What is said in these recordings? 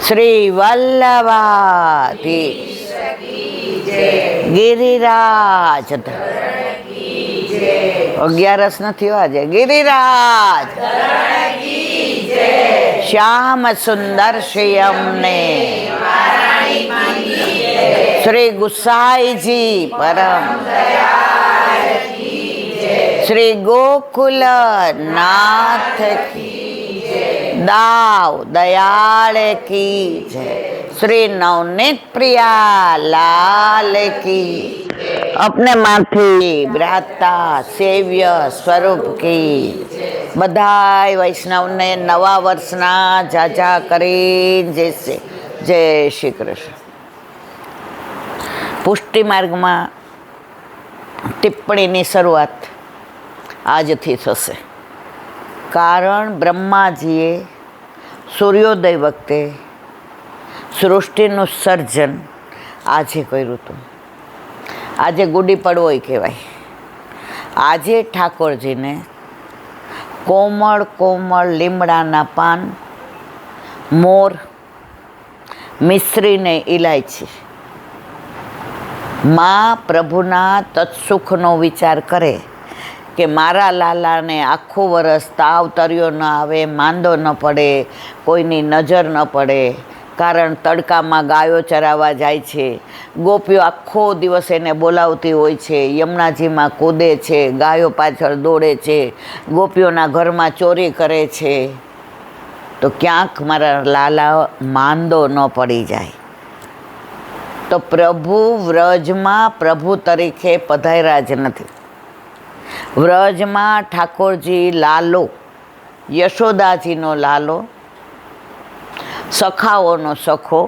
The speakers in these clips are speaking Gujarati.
શ્રી વલ્લભાધીશ ગિરિરાજ 11 નથી આજે. ગિરિરાજ શ્યામ સુંદર શ્રીયમને શ્રી ગુસાઈજી પરમ શ્રી ગોકુલ નાથ દાવ દયાળ કી જય. શ્રી નવનીત પ્રિયા લાલ કી. अपने माथी भ्राता सेव्य स्वरूप की बधाई वैष्णव ने नवा वर्षना जाजा करी जैसे जय श्री कृष्ण. पुष्टि मार्ग में टिप्पणी शुरुआत आज थी थशे. कारण ब्रह्माजीए सूर्योदय वखते सृष्टिनु सर्जन आजे कर्युं हतुं. આજે ગુડી પડવોય કહેવાય. આજે ઠાકોરજીને કોમળ કોમળ લીમડાના પાન, મોર, મિશ્રીને ઇલાયચી માં પ્રભુના તત્સુખનો વિચાર કરે કે મારા લાલાને આખું વરસ તાવ તર્યો ન આવે, માંદો ન પડે, કોઈની નજર ન પડે. કારણ તડકામાં ગાયો ચરાવવા જાય છે, ગોપીઓ આખો દિવસ એને બોલાવતી હોય છે, યમુનાજીમાં કૂદે છે, ગાયો પાછળ દોડે છે, ગોપીઓના ઘરમાં ચોરી કરે છે, તો ક્યાંક મારા લાલા માંદો ન પડી જાય. તો પ્રભુ વ્રજમાં પ્રભુ તરીકે પધાર્યા જ નથી. વ્રજમાં ઠાકોરજી લાલો, યશોદાજીનો લાલો, સખાઓનો સખો,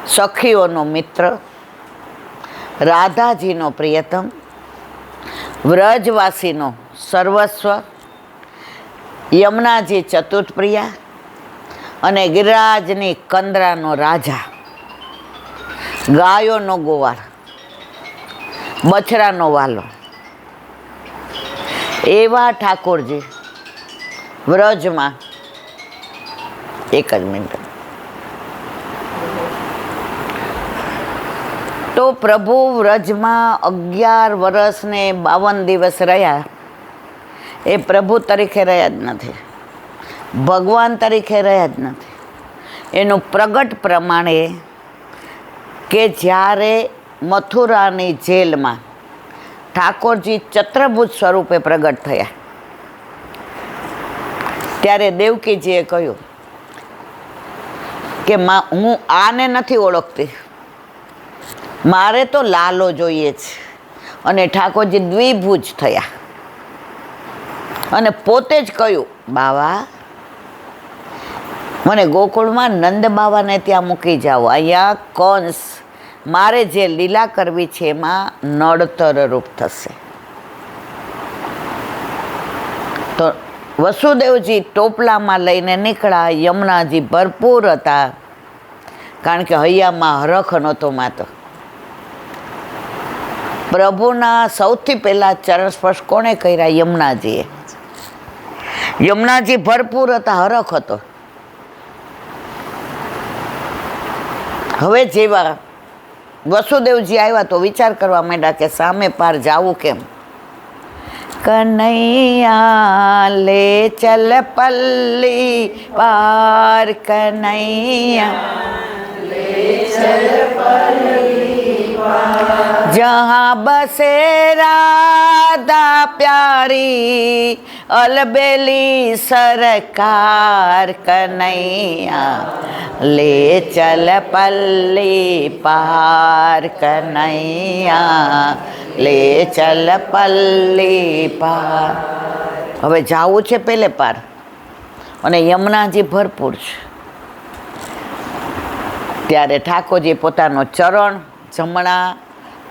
સખીઓનો મિત્ર, રાધાજીનો પ્રિયતમ, વ્રજવાસીનો સર્વસ્વ, યમુનાજી ચતુર્થપ્રિયા અને ગિરિરાજની કંદરાનો રાજા, ગાયોનો ગોવાળ, બછડાનો વાલો, એવા ઠાકોરજી વ્રજમાં. એક જ મિનિટ. તો પ્રભુ વ્રજમાં 11 વર્ષ ને 52 દિવસ રહ્યા. એ પ્રભુ તરીકે રહ્યા જ નથી, ભગવાન તરીકે રહ્યા જ નથી. એનું પ્રગટ પ્રમાણે કે જ્યારે મથુરાની જેલમાં ઠાકોરજી ચત્રભુજ સ્વરૂપે પ્રગટ થયા, ત્યારે દેવકીજીએ કહ્યું કે હું આને નથી ઓળખતી, મારે તો લાલો જોઈએ છે. અને ઠાકોરજી દ્વિભુજ થયા અને પોતે જ કહ્યું, બાવા મને ગોકુળમાં નંદ બાવાને ત્યાં મૂકી જાઓ. અહીંયા કંસ મારે જે લીલા કરવી છે એમાં નડતર રૂપ થશે. તો વસુદેવજી ટોપલામાં લઈને નીકળ્યા. યમુનાજી ભરપૂર હતા, કારણ કે હૈયામાં હરખ નહોતો માતો. પ્રભુના સૌથી પહેલાં ચરણ સ્પર્શ કોણે કર્યા? યમુનાજીએ. યમુનાજી ભરપૂર હતા, હરખ હતો. હવે જેવા વસુદેવજી આવ્યા તો વિચાર કરવા માંડ્યા કે સામે પાર જાવું કેમ. કનૈયા લે ચલ પલ્લી પાર, કનૈયા લે ચલ પલ્લી પાર, જहाँ बसे राधा प्यारी, अलबेली सरकार, कन्हैया ले चल पल्ली पार, कन्हैया ले चल પલ્લી પાર. હવે જાવું છે પેલે પાર, અને યમુનાજી ભરપૂર છે. ત્યારે ઠાકોરજી પોતાનો ચરણ, જમણા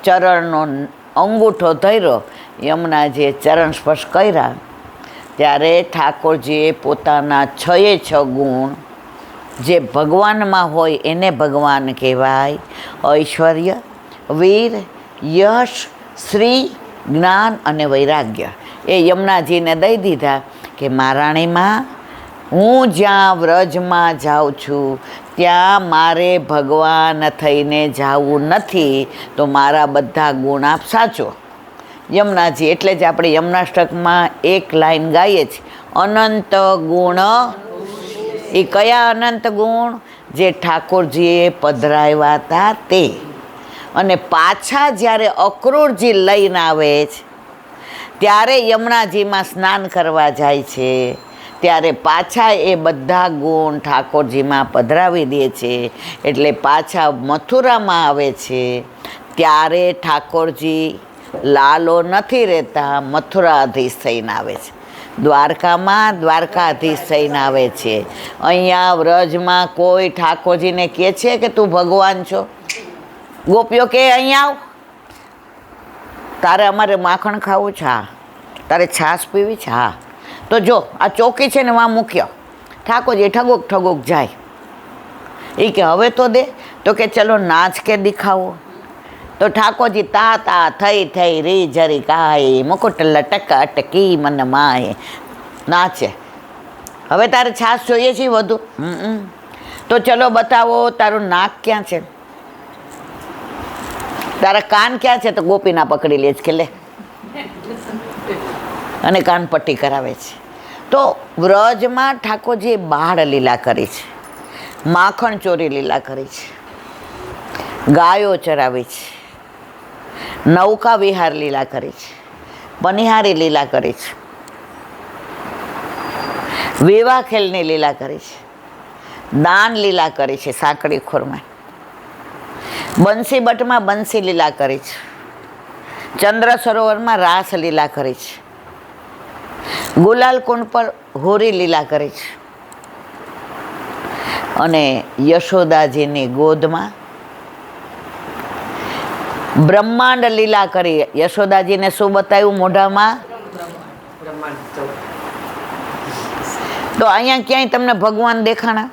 ચરણનો અંગૂઠો ધર્યો, યમુનાજીએ ચરણ સ્પર્શ કર્યા. ત્યારે ઠાકોરજીએ પોતાના 6 ગુણ જે ભગવાનમાં હોય એને ભગવાન કહેવાય. ઐશ્વર્ય, વીર, યશ, શ્રી, જ્ઞાન અને વૈરાગ્ય એ યમુનાજીને દઈ દીધા કે મહારાણીમાં હું જ્યાં વ્રજમાં જાઉં છું ત્યાં મારે ભગવાન થઈને જાવું નથી, તો મારા બધા ગુણ આપ સાચો. યમુનાજી એટલે જ આપણે યમુનાષ્ટકમાં એક લાઈન ગાઈએ છીએ, અનંત ગુણ. એ કયા અનંત ગુણ? જે ઠાકોરજીએ પધરાવ્યા હતા તે. અને પાછા જ્યારે અક્રૂરજી લઈને આવે છે ત્યારે યમુનાજીમાં સ્નાન કરવા જાય છે, ત્યારે પાછા એ બધા ગુણ ઠાકોરજીમાં પધરાવી દે છે. એટલે પાછા મથુરામાં આવે છે ત્યારે ઠાકોરજી લાલો નથી રહેતા, મથુરાધીશ થઈને આવે છે. દ્વારકામાં દ્વારકાધીશ થઈને આવે છે. અહીંયા વ્રજમાં કોઈ ઠાકોરજીને કહે છે કે તું ભગવાન છો? ગોપીઓ કે અહીંયા આવ, તારે અમારે માખણ ખાવું છે? હા. તારે છાશ પીવી છે? હા. તો જો આ ચોકી છે ને વાં મૂક્યો. ઠાકોરજી ઠગુક ઠગુક જાય. એ કે હવે તો દે. તો કે ચલો નાચ કે દિખાવો. તો ઠાકોરજી તા તા થઈ થઈ રી જરી કાય, મુકુટ લટક અટકી મન માય, નાચે. હવે તારે છાશ જોઈએ છે વધુ? તો ચલો બતાવો તારું નાક ક્યાં છે, તારા કાન ક્યાં છે? તો ગોપીના પકડી લે છે કે લે, અને કાન પટ્ટી કરાવે છે. તો વ્રજમાં ઠાકોરજીએ બાળ લીલા કરી છે, માખણ ચોરી લીલા કરી છે, ગાયો ચરાવી છે, નૌકા વિહાર લીલા કરી છે, પનિહારી લીલા કરી છે, વિવાહ ખેલની લીલા કરી છે, દાન લીલા કરી છે, સાંકડી ખોરમાં, બંસી બટમાં બંસી લીલા કરી છે, ચંદ્ર સરોવરમાં રાસ લીલા કરી છે, ગુલાલ કુંડ પર હોરી લીલા કરી છે, અને યશોદાજીની ગોદમાં બ્રહ્માંડ લીલા કરી. યશોદાજીને શું બતાવ્યું મોઢામાં? તો અહીંયા ક્યાંય તમને ભગવાન દેખાણા?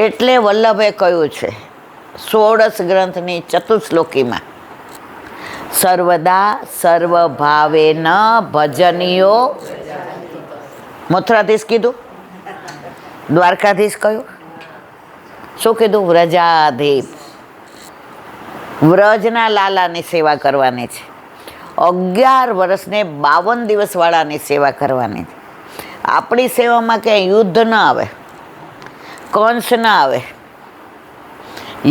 એટલે વલ્લભે કહ્યું છે 16 ગ્રંથની ચતુશ્લોકીમાં, સર્વદા સર્વભાવે ન ભજનીયો. મથુરાધીશ કીધું, દ્વારકાધીશ કયું? શું કીધું? વ્રજાધીશ. વ્રજના લાલાની સેવા કરવાની છે. 11 વર્ષને 52 દિવસવાળાની સેવા કરવાની છે. આપણી સેવામાં ક્યાંય યુદ્ધ ન આવે, કંસ ન આવે,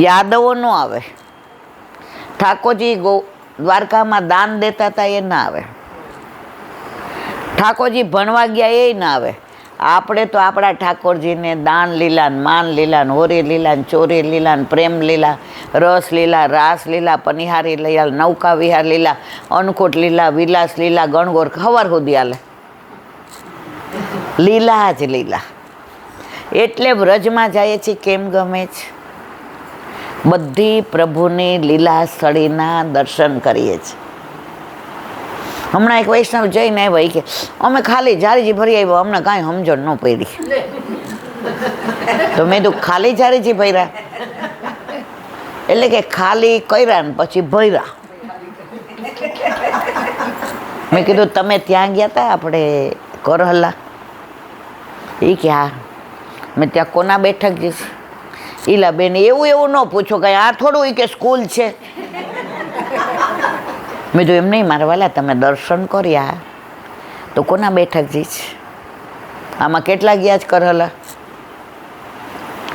યાદવો ન આવે, ઠાકોરજી દ્વારકામાં દાન દેતા હતા એ ના આવે, ઠાકોરજી ભણવા ગયા એ ના આવે. આપણે તો આપણા ઠાકોરજીને દાન લીલા, માન લીલા, હોરી લીલા, ચોરી લીલા, પ્રેમ લીલા, રસ લીલા, રાસ લીલા, પનિહારી લીલા, નૌકા વિહાર લીલા, અન્નકૂટ લીલા, વિલાસ લીલા, ગણગોર ખબર સુધી હાલે, લીલા જ લીલા. એટલે વ્રજમાં જઈએ છીએ કેમ ગમે છે? બધી પ્રભુની લીલા સ્થળીના દર્શન કરીએ છીએ. હમણાં એક વૈષ્ણવ જઈને આવ્યા કે અમે ખાલી જારીજી ભરી આવ્યા, અમને કાંઈ સમજણ ન પડી. તો મેં તો ખાલી જારીજી ભર્યા એટલે કે ખાલી કર્યા ને પછી ભર્યા. મેં કીધું તમે ત્યાં ગયા હતા આપણે કરહલા? એ કે હા. મેં ત્યાં કોના બેઠક જઈશ? ઈલા બેન એવું ન પૂછો કે આ થોડું કે સ્કૂલ છે. મેં તો એમ નહીં મારા વાલા, તમે દર્શન કર્યા તો કોના બેઠક જઈશ? આમાં કેટલા ગયા જ કરહલા?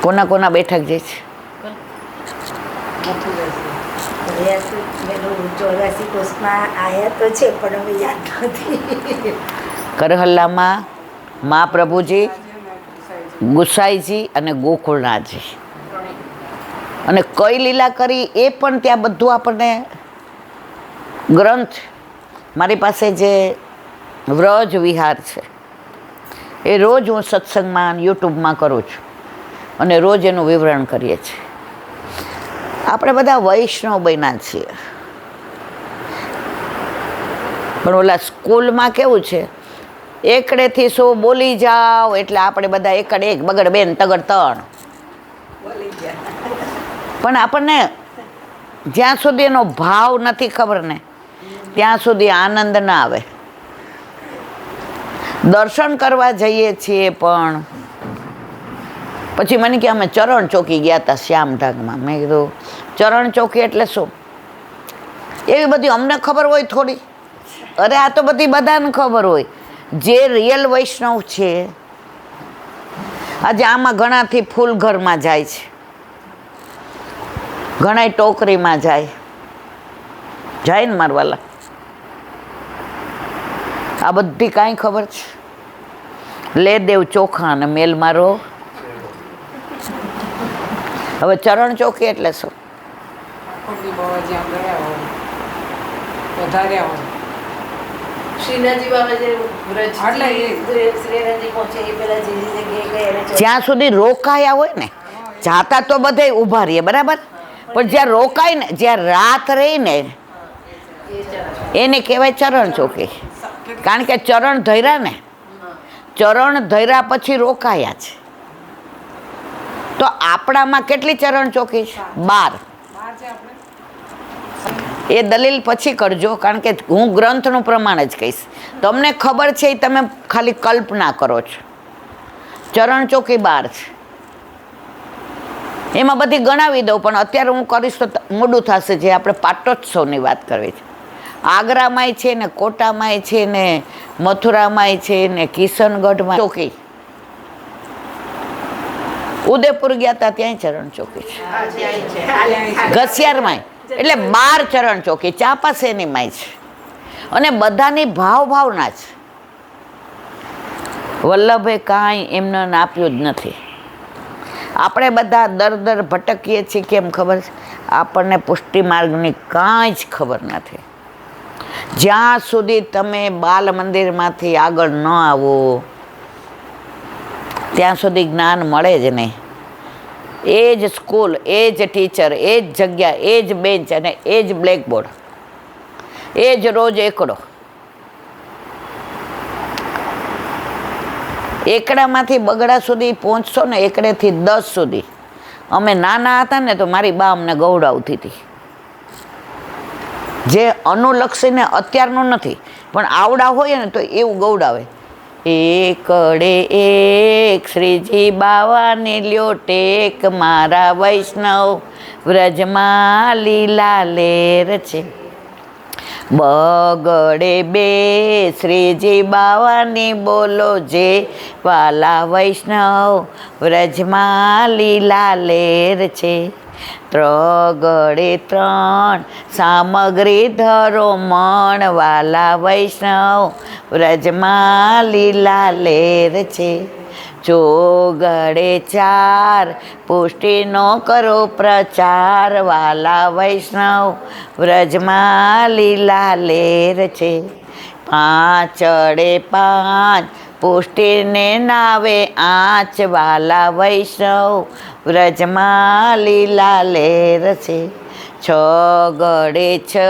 કોના કોના બેઠક જઈશ? કરહલામાં મહાપ્રભુજી, ગુસાઈજી અને ગોકુળનાથજી. અને કઈ લીલા કરી એ પણ ત્યાં બધું આપણને ગ્રંથ, મારી પાસે જે વ્રજ વિહાર છે એ રોજ હું સત્સંગમાં યુટ્યુબમાં કરું છું અને રોજ એનું વિવરણ કરીએ છીએ. આપણે બધા વૈષ્ણવ બન્યા છીએ, પણ ઓલા સ્કૂલમાં કેવું છે, એકડેથી 100 બોલી જાઓ એટલે આપણે બધા એકડ 1, બગડ 2, તગડ 3. પણ આપણને જ્યાં સુધી એનો ભાવ નથી ખબર ને ત્યાં સુધી આનંદ ના આવે. દર્શન કરવા જઈએ છીએ પણ પછી મને કે અમે ચરણ ચોકી ગયા હતા શ્યામઢાગમાં. મેં કીધું ચરણ ચોકી એટલે શું? એવી બધી અમને ખબર હોય થોડી? અરે આ તો બધી બધાને ખબર હોય. જે રિયલ વૈષ્ણવ છે, આજે આમાં ઘણાથી ફૂલ ઘરમાં જાય છે, ઘણા ટોકરીમાં જાય ને મારવાલા. આ બધી કાંઈ ખબર છે? લે દેવ ચોખા અને મેલ મારો. હવે ચરણ ચોકી એટલે શું? જ્યાં સુધી રોકાયા હોય ને, જાતા તો બધે ઊભા રહીએ બરાબર, પણ જ્યાં રોકાય ને, જ્યાં રાત રહી ને, એને કહેવાય ચરણ ચોકી. કારણ કે ચરણ ધર્યા ને, ચરણ ધર્યા પછી રોકાયા છે. તો આપણામાં કેટલી ચરણ ચોકી છે? 12. એ દલીલ પછી કરજો, કારણ કે હું ગ્રંથનું પ્રમાણ જ કહીશ. તમને ખબર છે એ તમે ખાલી કલ્પના કરો છો. ચરણ ચોકી 12 છે. એમાં બધી ગણાવી દઉં, પણ અત્યારે હું કરીશ તો મોડું થશે. જે આપણે પાટોત્સવની વાત કરવી છે, આગ્રામાંય છે ને, કોટામાંય છે ને, મથુરામાંય છે ને, કિશનગઢમાં ચોકી. ઉદયપુર ગયા હતા ત્યાં ચરણ ચોકી છે. ઘસિયારમાં એટલે 12 ચરણ ચોકી. ચાપાસેની માય છે અને બધાની ભાવના છે. વલ્લભે કાંઈ એમને આપ્યું જ નથી. આપણે બધા દર ભટકીએ છીએ. કેમ ખબર છે? આપણને પુષ્ટિ માર્ગની કાંઈ જ ખબર નથી. જ્યાં સુધી તમે બાલ મંદિરમાંથી આગળ ન આવો ત્યાં સુધી જ્ઞાન મળે જ નહીં. એ જ સ્કૂલ, એ જ ટીચર, એ જ જગ્યા, એ જ બેન્ચ અને એ જ બ્લેકબોર્ડ, એ જ રોજ એકડો. એકડામાંથી બગડા સુધી પહોંચશો ને, એકડેથી 10 સુધી. અમે નાના હતા ને તો મારી બા અમને ગૌડાવતી હતી. જે અનુલક્ષીને અત્યારનું નથી, પણ આવડા હોય ને તો એવું ગૌડાવે. એકડે એક શ્રીજી બાવાની લ્યો ટેક, મારા વૈષ્ણવ વ્રજમાં લીલા લેર છે. બગડે 2 શ્રીજી બાવાની બોલો જે, વાલા વૈષ્ણવ વ્રજમાં લીલા લેર છે. ત્રગડે 3 સામગ્રી ધરો મણ, વાલા વૈષ્ણવ વ્રજમાં લીલા લેર છે. ચોગડે 4 પુષ્ટિનો કરો પ્રચાર, વાલા વૈષ્ણવ વ્રજમાં લીલા લેર છે. 5 પુષ્ટિને નાવે આંચ, વાલા વૈષ્ણવ વ્રજમાં લીલા લેર છે. 6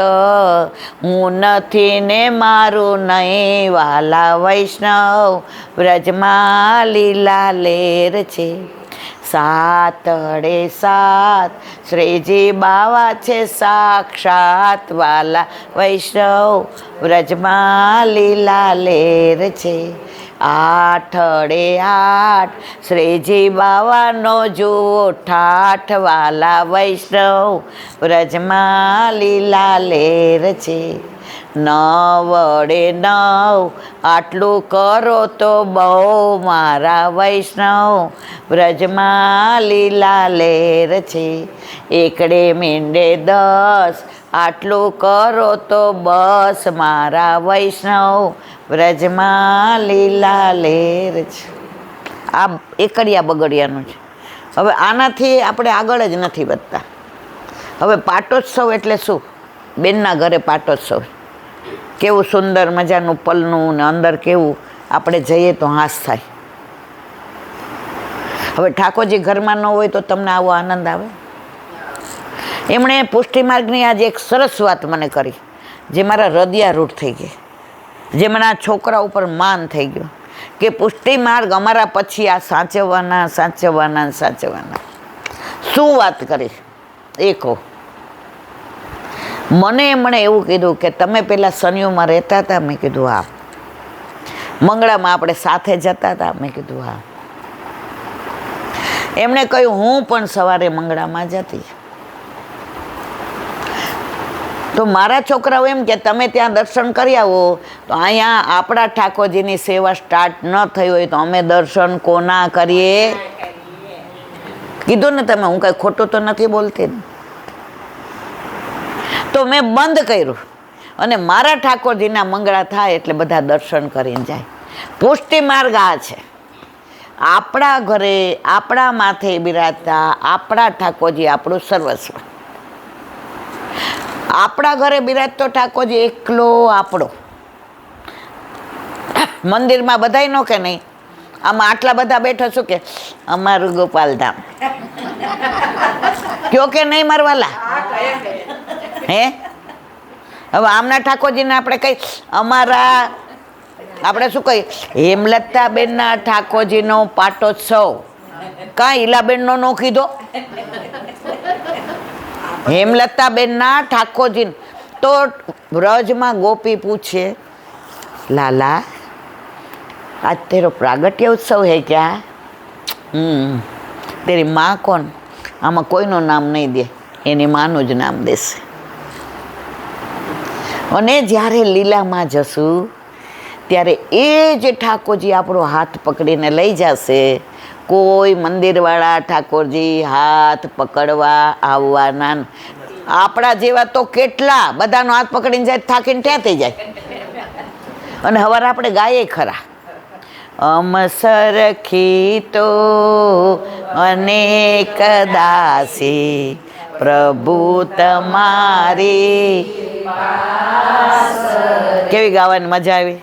હું નથી ને મારું નહીં, વાલા વૈષ્ણવ વ્રજમાં લીલા લેર છે. 7 શ્રીજી બાવા છે સાક્ષાત, વાલા વૈષ્ણવ વ્રજમાં લીલા લેર છે. 8 શ્રીજી બાવાનો જુઓ ઠાઠ, વાલા વૈષ્ણવ વ્રજમાં લીલા લેર છે. 9 આટલું કરો તો બહુ, મારા વૈષ્ણવ વ્રજમાં લીલા લેર છે. એકડે મીંડે 10 આટલું કરો તો બસ, મારા વૈષ્ણવ વ્રજમાં લીલા લેર છે. આ એકડિયા બગડિયાનું છે. હવે આનાથી આપણે આગળ જ નથી વધતા. હવે પાટોત્સવ એટલે શું? બેનના ઘરે પાટોત્સવ. કેવું સુંદર મજાનું પલનું ને અંદર કેવું, આપણે જઈએ તો હાસ થાય. હવે ઠાકોરજી ઘરમાં ન હોય તો તમને આવો આનંદ આવે? એમણે પુષ્ટિ માર્ગની આજે એક સરસ વાત મને કરી, જે મારા હૃદયારૂઢ થઈ ગઈ, જે મને આ છોકરા ઉપર માન થઈ ગયું કે પુષ્ટિ માર્ગ અમારા પછી આ સાચવવાના. શું વાત કરી એ કહો. મને એમણે એવું કીધું કે તમે પેલા સનિયુમાં રહેતા હતા? મેં કીધું હા. મંગળામાં આપણે સાથે જતા હતા. મેં કીધું હા. એમણે કહ્યું હું પણ સવારે મંગળામાં જતી. તો મારા છોકરાઓ એમ કે તમે ત્યાં દર્શન કરી આવો, તો અહીંયા આપણા ઠાકોરજીની સેવા સ્ટાર્ટ ન થઈ હોય તો અમે દર્શન કોના કરીએ? કીધું ને તમે, હું કઈ ખોટું તો નથી બોલતી ને. તો મેં બંધ કર્યું અને મારા ઠાકોરજીના મંગળા થાય એટલે બધા દર્શન કરીને જાય. પુષ્ટિ માર્ગ આ છે. આપણા ઘરે આપણા માથે બિરાજતા આપણા ઠાકોરજી આપણું સર્વસ્વ. આપણા ઘરે બિરાજતો ઠાકોરજી એકલો આપણો. મંદિરમાં બધાય નો કે નહીં, આમાં આટલા બધા બેઠો છું કે અમારું ગોપાલધામ કયો કે નહીં મારવાલા? હે, હવે આમના ઠાકોરજીને આપણે કઈ અમારા, આપણે શું કહીએ, હેમલતાબેનના ઠાકોરજીનો પાટોત્સવ. કાં ઈલાબેનનો નો કીધો? હેમલતાબેનના ઠાકોરજી. તો વ્રજમાં ગોપી પૂછે, લાલા आज तेरो प्रागट्य उत्सव है क्या? तेरी माँ कौन? આમાં કોઈનું નામ નહીં દે, એની માનું જ નામ દેશે. અને જ્યારે લીલામાં જશું ત્યારે એ જ ઠાકોરજી આપણો હાથ પકડીને લઈ જશે. કોઈ મંદિરવાળા ઠાકોરજી હાથ પકડવા આવવાના. આપણા જેવા તો કેટલા બધાનો હાથ પકડીને જાય, થાકીને ત્યાં થઈ જાય. અને હવારે આપણે ગાયે ખરા, અમસરખી તો અનેક દાસી પ્રભુ તમારી. કેવી ગાવાની મજા આવી.